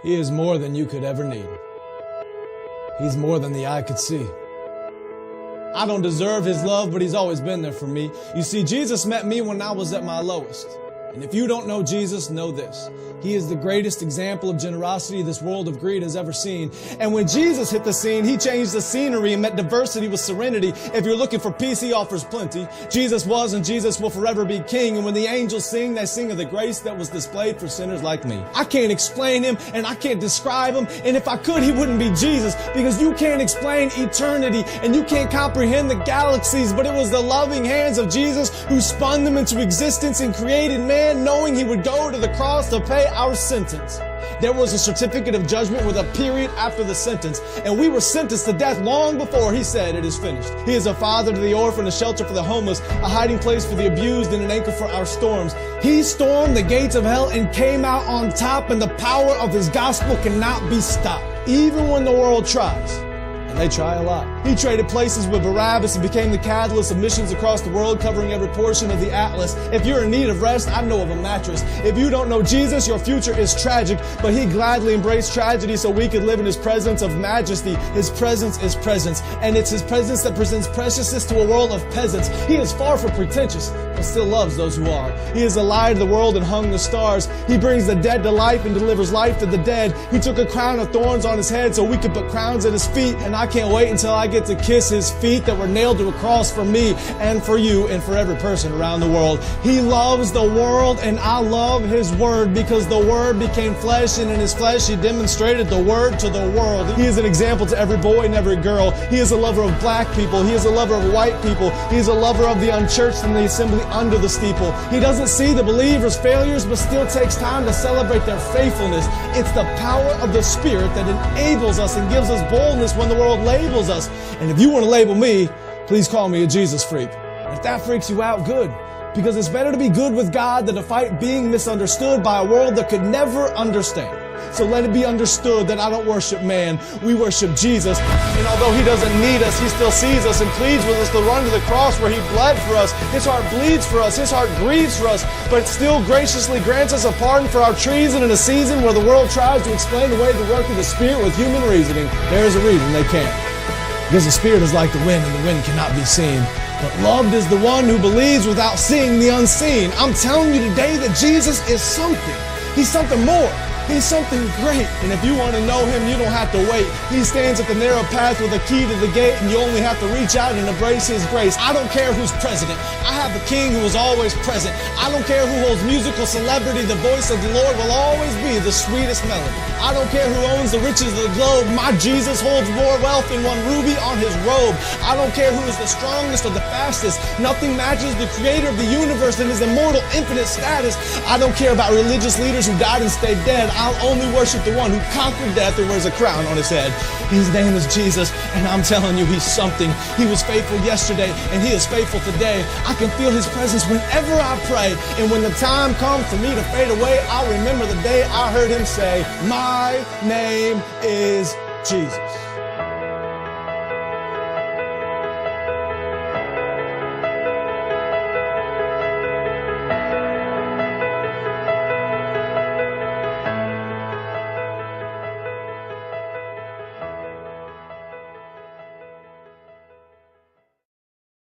He is more than you could ever need. He's more than the eye could see. I don't deserve His love, but He's always been there for me. You see, Jesus met me when I was at my lowest. And if you don't know Jesus, know this. He is the greatest example of generosity this world of greed has ever seen. And when Jesus hit the scene, He changed the scenery and met diversity with serenity. If you're looking for peace, He offers plenty. Jesus was and Jesus will forever be King. And when the angels sing, they sing of the grace that was displayed for sinners like me. I can't explain Him and I can't describe Him. And if I could, He wouldn't be Jesus, because you can't explain eternity and you can't comprehend the galaxies. But it was the loving hands of Jesus who spun them into existence and created man, knowing He would go to the cross to pay our sentence. There was a certificate of judgment with a period after the sentence, and we were sentenced to death long before He said it is finished. He is a father to the orphan, a shelter for the homeless, a hiding place for the abused, and an anchor for our storms. He stormed the gates of hell and came out on top, and the power of His gospel cannot be stopped, even when the world tries. And they try a lot. He traded places with Barabbas and became the catalyst of missions across the world, covering every portion of the atlas. If you're in need of rest, I know of a mattress. If you don't know Jesus, your future is tragic, but He gladly embraced tragedy so we could live in His presence of majesty. His presence is presence, and it's His presence that presents preciousness to a world of peasants. He is far from pretentious, but still loves those who are. He is the light of the world and hung the stars. He brings the dead to life and delivers life to the dead. He took a crown of thorns on His head so we could put crowns at His feet, and I can't wait until I get to kiss His feet that were nailed to a cross for me and for you and for every person around the world. He loves the world, and I love His Word, because the Word became flesh, and in His flesh He demonstrated the Word to the world. He is an example to every boy and every girl. He is a lover of black people. He is a lover of white people. He is a lover of the unchurched and the assembly under the steeple. He doesn't see the believers' failures, but still takes time to celebrate their faithfulness. It's the power of the Spirit that enables us and gives us boldness when the world labels us. And if you want to label me, please call me a Jesus freak. And if that freaks you out, good. Because it's better to be good with God than to fight being misunderstood by a world that could never understand. So let it be understood that I don't worship man. We worship Jesus. And although He doesn't need us, He still sees us and pleads with us to run to the cross where He bled for us. His heart bleeds for us. His heart grieves for us, but still graciously grants us a pardon for our treason in a season where the world tries to explain away the work of the Spirit with human reasoning. There is a reason they can't. Because the Spirit is like the wind, and the wind cannot be seen. But loved is the one who believes without seeing the unseen. I'm telling you today that Jesus is something. He's something more. He's something great. And if you want to know Him, you don't have to wait. He stands at the narrow path with a key to the gate, and you only have to reach out and embrace His grace. I don't care who's president. I have the King who is always present. I don't care who holds musical celebrity. The voice of the Lord will always be the sweetest melody. I don't care who owns the riches of the globe. My Jesus holds more wealth than one ruby on His robe. I don't care who is the strongest or the fastest. Nothing matches the Creator of the universe and His immortal, infinite status. I don't care about religious leaders who died and stayed dead. I'll only worship the one who conquered death and wears a crown on His head. His name is Jesus, and I'm telling you, He's something. He was faithful yesterday, and He is faithful today. I can feel His presence whenever I pray, and when the time comes for me to fade away, I'll remember the day I heard Him say, "My name is Jesus."